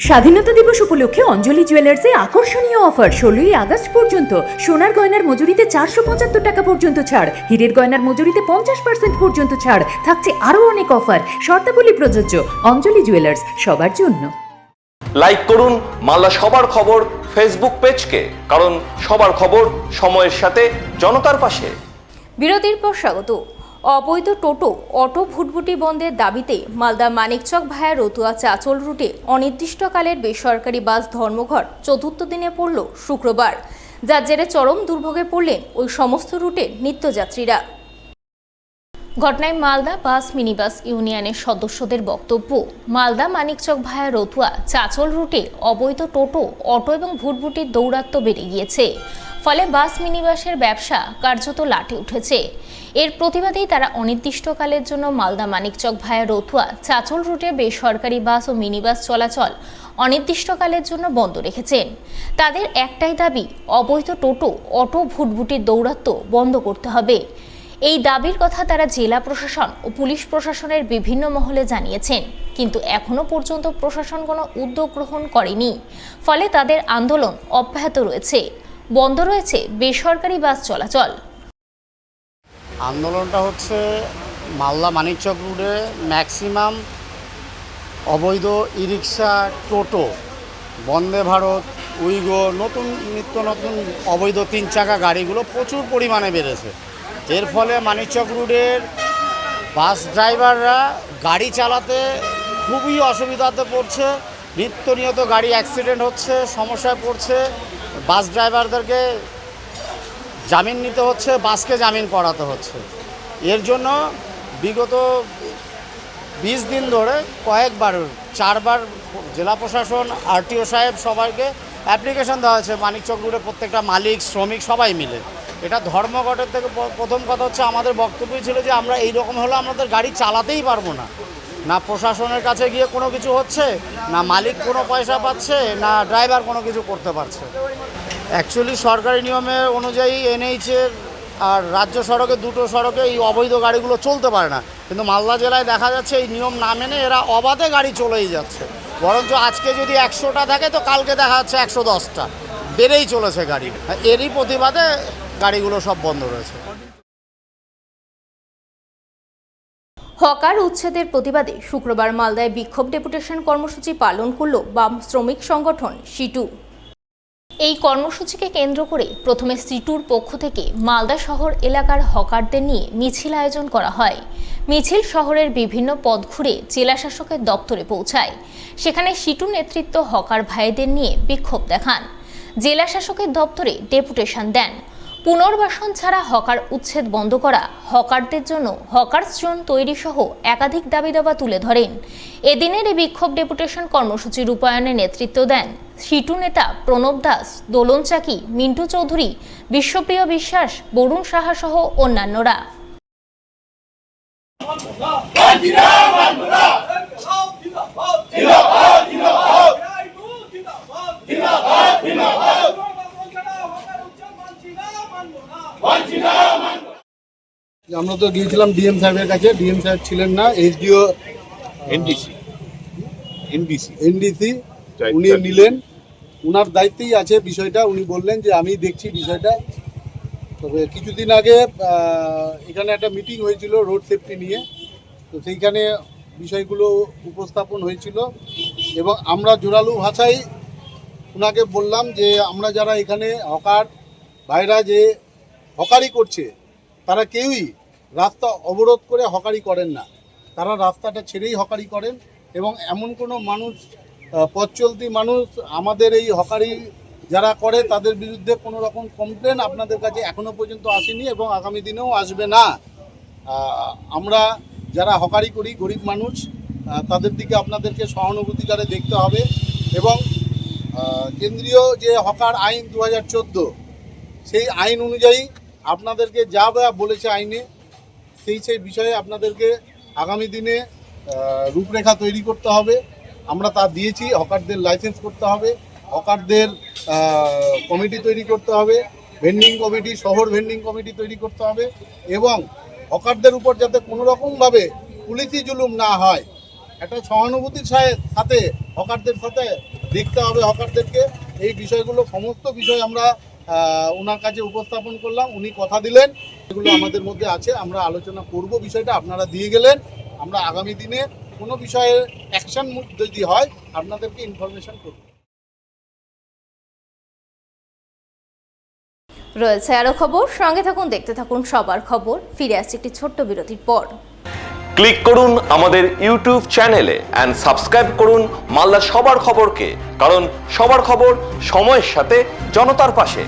স্বাধীনতা দিবস উপলক্ষে অঞ্জলি জুয়েলার্সে আকর্ষণীয় অফার 16ই আগস্ট পর্যন্ত। সোনার গয়নার মজুরিতে 475 টাকা পর্যন্ত ছাড়, হীরের গয়নার মজুরিতে 50% পর্যন্ত ছাড়, থাকছে আরও অনেক অফার। শর্তাবলী প্রযোজ্য। অঞ্জলি জুয়েলার্স, সবার জন্য। লাইক করুন মালদা সবার খবর ফেসবুক পেজকে, কারণ সবার খবর সময়ের সাথে জনতার পাশে। বিরতির পর স্বাগত। অবৈধ টোটো, অটো ভুটভুটি বন্ধের দাবিতে মালদা মানিকচক ভায়া রতুয়া চাচল রুটে অনির্দিষ্টকালের বেসরকারি বাস ধর্মঘট চতুর্থ দিনে পড়ল শুক্রবার, যার জেরে চরম দুর্ভোগে পড়লেন ওই সমস্ত রুটের নিত্যযাত্রীরা। ঘটনায় মালদা বাস মিনিবাস ইউনিয়নের সদস্যদের বক্তব্য, মালদা মানিকচক ভায়া রতুয়া চাচল রুটে অবৈধ টোটো, অটো এবং ভুটভুটির দৌরাত্ম্য বেড়ে গিয়েছে। ফলে বাস মিনিবাসের ব্যবসা কার্যত লাটে উঠেছে। এর প্রতিবাদেই তারা অনির্দিষ্টকালের জন্য মালদা মানিকচক ভায়া রতুয়া চাচল রুটে বেসরকারি বাস ও মিনিবাস চলাচল অনির্দিষ্টকালের জন্য বন্ধ রেখেছেন। তাদের একটাই দাবি, অবৈধ টোটো, অটো, ভুটভুটির দৌরাত্ম্য বন্ধ করতে হবে। এই দাবির কথা তারা জেলা প্রশাসন ও পুলিশ প্রশাসনের বিভিন্ন মহলে জানিয়েছেন, কিন্তু এখনো পর্যন্ত প্রশাসন কোনো উদ্যোগ গ্রহণ করেনি। ফলে তাদের আন্দোলন অব্যাহত রয়েছে। বন্ধ রয়েছে বেসরকারি বাস চলাচল। আন্দোলনটা হচ্ছে মালদা মানিকচক রোডে ম্যাক্সিমাম অবৈধ ই রিক্সা, টোটো, বন্দে ভারত, উইগো, নিত্য নতুন অবৈধ 3 চাকা গাড়িগুলো প্রচুর পরিমাণে বেড়েছে। এর ফলে মানিকচক রোডের বাস ড্রাইভাররা গাড়ি চালাতে খুবই অসুবিধাতে পড়ছে। নিত্যনিয়ত গাড়ি অ্যাক্সিডেন্ট হচ্ছে, সমস্যায় পড়ছে। বাস ড্রাইভারদেরকে জামিন নিতে হচ্ছে, বাসকে জামিন করাতে হচ্ছে। এর জন্য বিগত 20 দিন ধরে কয়েকবার 4বার জেলা প্রশাসন, আরটিও সাহেব সবাইকে অ্যাপ্লিকেশন দেওয়া হয়েছে। মানিকচক রোডে প্রত্যেকটা মালিক, শ্রমিক সবাই মিলে। এটা ধর্মঘটের থেকে প্রথম কথা হচ্ছে আমাদের বক্তব্য ছিল যে আমরা এই রকম হলে আমাদের গাড়ি চালাতেই পারবো না। না প্রশাসনের কাছে গিয়ে কোনো কিছু হচ্ছে, না মালিক কোনো পয়সা পাচ্ছে, না ড্রাইভার কোনো কিছু করতে পারছে। অ্যাকচুয়ালি সরকারি নিয়মে অনুযায়ী এনএইচের আর রাজ্য সড়কে, দুটো সড়কে এই অবৈধ গাড়িগুলো চলতে পারে না। কিন্তু মালদা জেলায় দেখা যাচ্ছে এই নিয়ম না মেনে এরা অবাধে গাড়ি চলেই যাচ্ছে। বরঞ্চ আজকে যদি 100টা থাকে তো কালকে দেখা যাচ্ছে 110টা বেড়েই চলেছে গাড়ি। এরই প্রতিবাদে গাড়িগুলো সব বন্ধ রয়েছে। হকার উচ্ছেদের প্রতিবাদে শুক্রবার মালদায় বিক্ষোভ ডেপুটেশন কর্মসূচি পালন করল বাম শ্রমিক সংগঠন সিটু। এই কর্মসূচিকে কেন্দ্র করে প্রথমে সিটুর পক্ষ থেকে মালদা শহর এলাকার হকারদের নিয়ে মিছিল আয়োজন করা হয়। মিছিল শহরের বিভিন্ন পথ ঘুরে জেলা শাসকের দপ্তরে পৌঁছায়। সেখানে সিটু নেতৃত্ব হকার ভাইদের নিয়ে বিক্ষোভ দেখান। জেলা শাসকের দপ্তরে ডেপুটেশন দেন। পুনর্বাসন ছাড়া হকার উচ্ছেদ বন্ধ করা, হকারদের জন্য হকার্স জোন তৈরি সহ একাধিক দাবি দাবা তুলে ধরেন। এদিনের এই বিক্ষোভ ডেপুটেশন কর্মসূচি রূপায়ণে নেতৃত্ব দেন সিটু নেতা প্রণব দাস, দোলন চাকি, মিন্টু চৌধুরী, বিশ্বপ্রিয় বিশ্বাস, বরুণ সাহা সহ অন্যান্যরা। আমরা তো গিয়েছিলাম ডিএম সাহেবের কাছে, ডিএম সাহেব ছিলেন না, এইচডিও এনডিসি উনি নিলেন, উনার দায়িত্বেই আছে বিষয়টা। উনি বললেন যে আমি দেখছি বিষয়টা। তবে কিছুদিন আগে এখানে একটা মিটিং হয়েছিল রোড সেফটি নিয়ে, তো সেইখানে বিষয়গুলো উপস্থাপন হয়েছিল এবং আমরা জোরালো ভাষায় ওনাকে বললাম যে আমরা যারা এখানে হকার ভাইরা যে হকারি করছে তারা কেউই রাস্তা অবরোধ করে হকারি করেন না, তারা রাস্তাটা ছেড়েই হকারি করেন। এবং এমন কোনো মানুষ, পথ চলতি মানুষ আমাদের এই হকারি যারা করে তাদের বিরুদ্ধে কোনো রকম কমপ্লেন আপনাদের কাছে এখনও পর্যন্ত আসেনি এবং আগামী দিনেও আসবে না। আমরা যারা হকারি করি, গরিব মানুষ, তাদের দিকে আপনাদেরকে সহানুভূতিকারে দেখতে হবে। এবং কেন্দ্রীয় যে হকার আইন 2014, সেই আইন অনুযায়ী আপনাদেরকে যা বলেছে আইনে, সেই বিষয়ে আপনাদেরকে আগামী দিনে রূপরেখা তৈরি করতে হবে। আমরা তা দিয়েছি। হকারদের লাইসেন্স করতে হবে, হকারদের কমিটি তৈরি করতে হবে, ভেন্ডিং কমিটি, শহর ভেন্ডিং কমিটি তৈরি করতে হবে এবং হকারদের উপর যাতে কোনো রকমভাবে পুলিশি জুলুম না হয়, একটা সহানুভূতির সাথে হকারদের সাথে দেখতে হবে হকারদেরকে। এই বিষয়গুলো, সমস্ত বিষয় আমরা ওনার কাছে উপস্থাপন করলাম। উনি কথা দিলেন এগুলো আমাদের মধ্যে আছে, আমরা আলোচনা করব। বিষয়টা আপনারা দিয়ে গেলেন, আমরা আগামী দিনে কোনো বিষয়ে অ্যাকশন যদি হয় আপনাদেরকে ইনফরমেশন করব। রয়েছে আরো খবর, সঙ্গে থাকুন, দেখতে থাকুন সবার খবর। ফিরে আসছে একটি ছোট্ট বিরতির পর। ক্লিক করুন আমাদের ইউটিউব চ্যানেলে এন্ড সাবস্ক্রাইব করুন মালদার সবার খবরকে, কারণ সবার খবর সময়ের সাথে জনতার পাশে।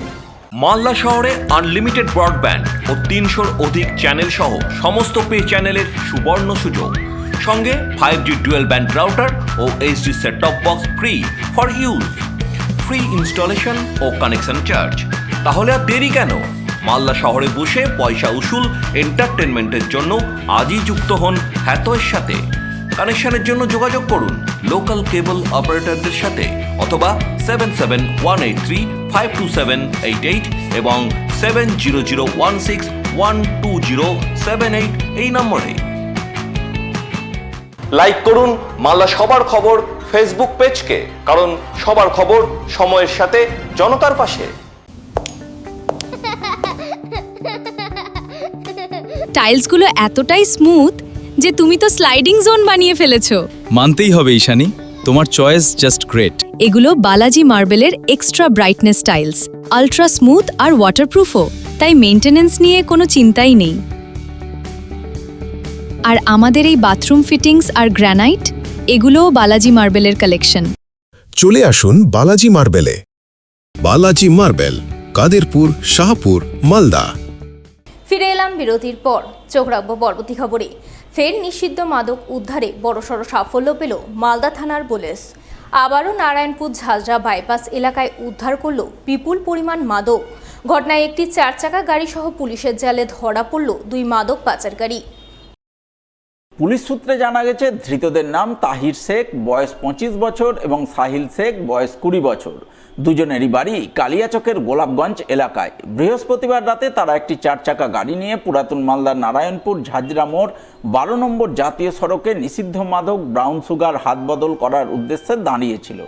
মালদা শহরে আনলিমিটেড ব্রডব্যান্ড ও 300-র অধিক চ্যানেল সহ সমস্ত পে চ্যানেলের সুবর্ণ সুযোগ, সঙ্গে 5G ডুয়াল ব্যান্ড রাউটার ও HD set top box free for use, free installation ও কানেকশন চার্জ। তাহলে আর দেরি কেন? মালদা শহরে বসে পয়সা উসুল এন্টারটেনমেন্টের জন্য আজই যুক্ত হন হ্যাথওয়ের সাথে। কানেকশনের জন্য যোগাযোগ করুন লোকাল কেবল অপারেটরদের সাথে অথবা 7718352788 এবং 7001612078 এই নম্বরে। লাইক করুন মালদা সবার খবর ফেসবুক পেজকে, কারণ সবার খবর সময়ের সাথে জনতার পাশে। টাইলসগুলো এতটাই স্মুথ যে তুমি তো স্লাইডিং জোন বানিয়ে ফেলেছো। মানতেই হবে ঈশানী, তোমার চয়েস জাস্ট গ্রেট। এগুলো বালাজি মার্বেলের extra brightness tiles, ultra smooth আর ওয়াটারপ্রুফও, তাই মেইনটেনেন্স নিয়ে কোনো চিন্তাই নেই। আর আমাদের এই বাথরুম ফিটিংস আর গ্রানাইট, এগুলোও বালাজি মার্বেলের কালেকশন। চলে আসুন বালাজি মার্বেলে। বালাজি মার্বেল, কাদেরপুর, শাহপুর, মালদা। ফিরে এলাম বিরতির পর, চোখ রাখবো পরবর্তী খবরে। ফের নিষিদ্ধ মাদক উদ্ধারে বড়সড় সাফল্য পেল মালদা থানার পুলিশ। আবারও নারায়ণপুর ঝাঁঝরা বাইপাস এলাকায় উদ্ধার করল বিপুল পরিমাণ মাদক। ঘটনায় একটি 4 চাকা গাড়ি সহ পুলিশের জালে ধরা পড়ল 2 মাদক পাচারকারী। পুলিশ সূত্রে জানা গেছে, ধৃতদের নাম তাহির শেখ, বয়স 25 বছর এবং সাহিল শেখ, বয়স 20 বছর। দুজনেরই বাড়ি কালিয়াচকের গোলাপগঞ্জ এলাকায়। বৃহস্পতিবার রাতে তারা একটি 4 চাকা গাড়ি নিয়ে পুরাতন মালদার নারায়ণপুর ঝাঁঝরা মোড় 12 নম্বর জাতীয় সড়কে নিষিদ্ধ মাদক ব্রাউন সুগার হাত বদল করার উদ্দেশ্যে দাঁড়িয়েছিল,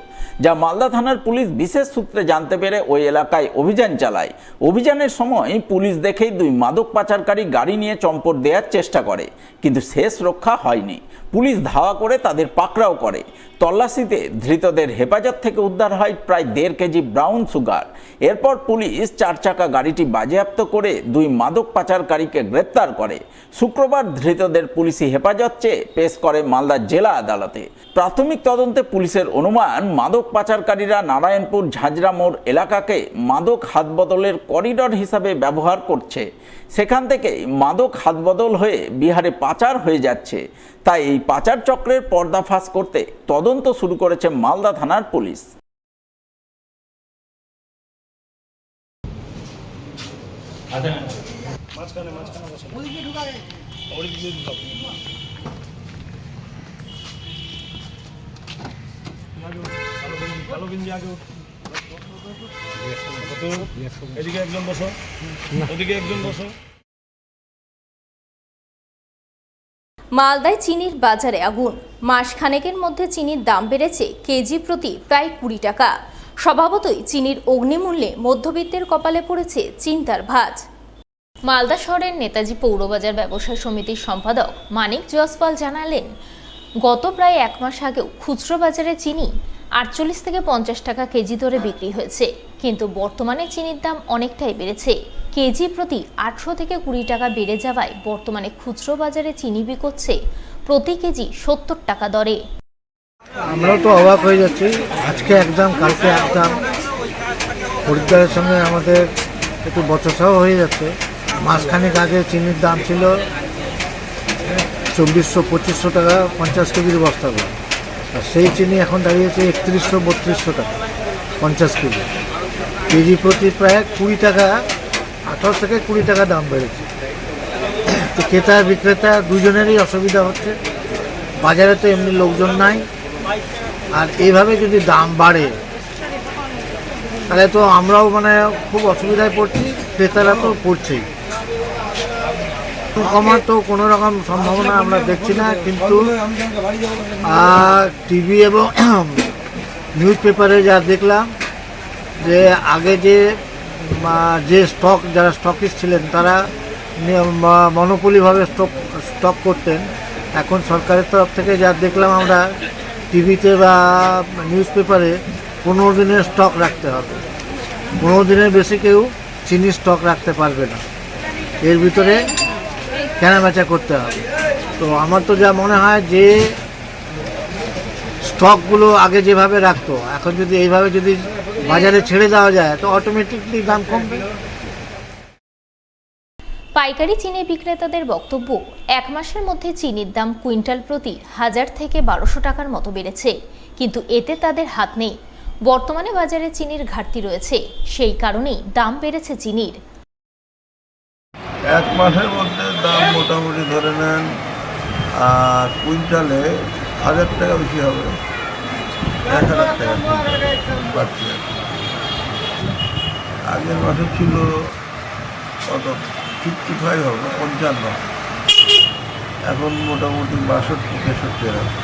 যা মালদা থানার পুলিশ বিশেষ সূত্রে জানতে পেরে ওই এলাকায় অভিযান চালায়। অভিযানের সময় পুলিশ দেখেই 2 মাদক পাচারকারী গাড়ি নিয়ে চম্পট দেওয়ার চেষ্টা করে, কিন্তু শেষ রক্ষা হয়নি। পুলিশ ধাওয়া করে তাদের পাকড়াও করে। তল্লাশিতে ধৃতদের হেফাজত থেকে উদ্ধার হয় প্রায় 1.5 কেজি ব্রাউন সুগার। এরপর পুলিশ 4 চাকা গাড়িটি বাজেয়াপ্ত করে 2 মাদক পাচারকারীকে গ্রেপ্তার করে। শুক্রবার ধৃতদের পুলিশি হেফাজত চেয়ে পেশ করে মালদা জেলা আদালতে। প্রাথমিক তদন্তে পুলিশের অনুমান, মাদক পাচারকারীরা নারায়ণপুর ঝাঁঝরা মোড় এলাকাকে মাদক হাতবদলের করিডর হিসাবে ব্যবহার করছে। সেখান থেকে মাদক হাতবদল হয়ে বিহারে পাচার হয়ে যাচ্ছে। তাই এই পাচার চক্রের পর্দাফাশ করতে তদন্ত শুরু করেছে মালদা থানার পুলিশ। এদিকে একজন বসো, ওদিকে একজন বসো। মালদায় চিনির বাজারে আগুন। মাসখানেকের মধ্যে চিনির দাম বেড়েছে কেজি প্রতি প্রায় 20 টাকা। স্বভাবতই চিনির অগ্নিমূল্যে মধ্যবিত্তের কপালে পড়েছে চিন্তার ভাঁজ। মালদা শহরের নেতাজি পৌরবাজার ব্যবসায়ী সমিতির সম্পাদক মানিক জয়সওয়াল জানালেন, গত প্রায় 1 মাস আগেও খুচরো বাজারে চিনি 48 থেকে 50 টাকা কেজি দরে বিক্রি হয়েছে, কিন্তু বর্তমানে চিনির দাম অনেকটাই বেড়েছে। কেজি প্রতি 800 থেকে 20 টাকা বেড়ে যাওয়ায় বর্তমানে খুচরো বাজারে চিনি বিকোচ্ছে প্রতি কেজি 70 টাকা দরে। আমরাও তো অবাক হয়ে যাচ্ছি, আজকে একদম কালকে একদম। খরিদ্দারের সঙ্গে আমাদের একটু বচসাও হয়ে যাচ্ছে। মাসখানেক আগে চিনির দাম ছিল 2400-2500 টাকা 50 কেজির বস্তা করে, আর সেই চিনি এখন দাঁড়িয়েছে 3100-3200 টাকা 50 কেজি। কেজি প্রতি প্রায় 20 টাকা, 18 থেকে 20 টাকা দাম বেড়েছে। তো ক্রেতা বিক্রেতা দুজনেরই অসুবিধা হচ্ছে। বাজারে তো এমনি লোকজন নাই, আর এইভাবে যদি দাম বাড়ে তাহলে তো আমরাও খুব অসুবিধায় পড়ছি, ক্রেতারা তো পড়ছেই। কমার তো কোনো রকম সম্ভাবনা আমরা দেখছি না, কিন্তু টিভি এবং নিউজ পেপারে যা দেখলাম যে আগে যে স্টক, যারা স্টকিস্ট ছিলেন তারা মনোপলিভাবে স্টক করতেন। এখন সরকারের তরফ থেকে যা দেখলাম আমরা টিভিতে বা নিউজ পেপারে 15 দিনের স্টক রাখতে হবে। 15 দিনের বেশি কেউ চিনি স্টক রাখতে পারবে না, এর ভিতরে কেনাবেচা করতে হবে। তো আমার তো যা মনে হয় যে স্টকগুলো আগে যেভাবে রাখতো এখন যদি এইভাবে যদি বাজারে ছেড়ে দেওয়া যায় তো অটোমেটিকলি দাম কমবে। পাইকারি চিনি বিক্রেতাদের বক্তব্য, 1 মাসের মধ্যে চিনির দাম কুইন্টাল প্রতি 1000 থেকে 1200 টাকার মতো বেড়েছে, কিন্তু এতে তাদের হাত নেই। বর্তমানে বাজারে চিনির ঘাটতি রয়েছে, সেই কারণেই দাম বেড়েছে চিনির। 1 মাসের মধ্যে দাম মোটামুটি ধরে নেন কুইন্টালে 1000 টাকা বেশি হবে, 1000 টাকা পাচ্ছি। আগের মাসে ছিল কত 55 হবে, 55, এখন মোটামুটি 62-63 হবে।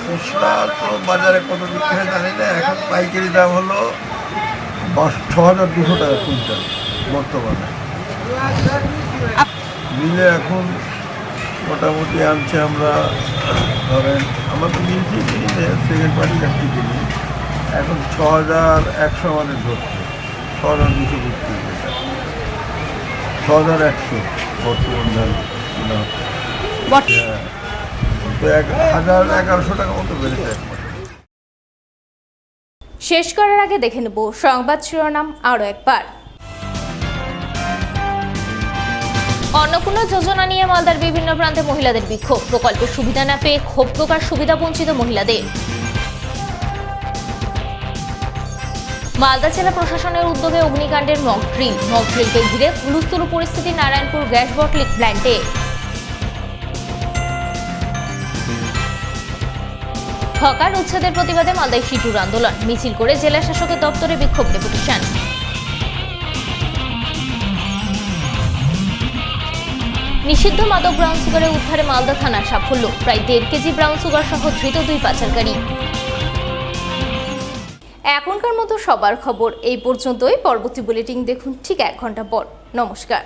খুচরা তো বাজারে কত বিক্রি হয় জানি না, এখন পাইকারি দাম হলো 6200 টাকা কুইন্টাল বর্তমানে। মিলে এখন মোটামুটি আনছে, আমরা ধরেন আমরা তো কিনছি সেকেন্ড পার্টি কাছে কিনি, এখন 6100 আমাদের ধরছে, 6250, 6100 বর্তমান দাম কিনা হচ্ছে। তো 1100 টাকা মতো বেড়েছে এক মাসে। শেষ করার আগে দেখে নেব সংবাদ শিরোনাম আরও একবার। অন্নপূর্ণা যোজনা নিয়ে মালদার বিভিন্ন প্রান্তে মহিলাদের বিক্ষোভ, প্রকল্পের সুবিধা না পেয়ে ক্ষোভ প্রকাশ সুবিধা বঞ্চিত মহিলাদের। মালদা জেলা প্রশাসনের উদ্যোগে অগ্নিকাণ্ডের মক ড্রিলকে ঘিরে হুলস্থুল পরিস্থিতি নারায়ণপুর গ্যাস বটলিং প্ল্যান্টে। হকার উচ্ছেদের প্রতিবাদে মালদায় সিটুর আন্দোলন, মিছিল করে জেলা শাসকের দপ্তরে বিক্ষোভ ডেপুটেশন। নিষিদ্ধ মাদক ব্রাউন সুগারের উদ্ধারে মালদা থানার সাফল্য, প্রায় 1.5 কেজি ব্রাউন সুগার সহ ধৃত 2 পাচারকারী। এখনকার মতো সবার খবর এই পর্যন্তই। পরবর্তী বুলেটিন দেখুন ঠিক 1 ঘন্টা পর। নমস্কার।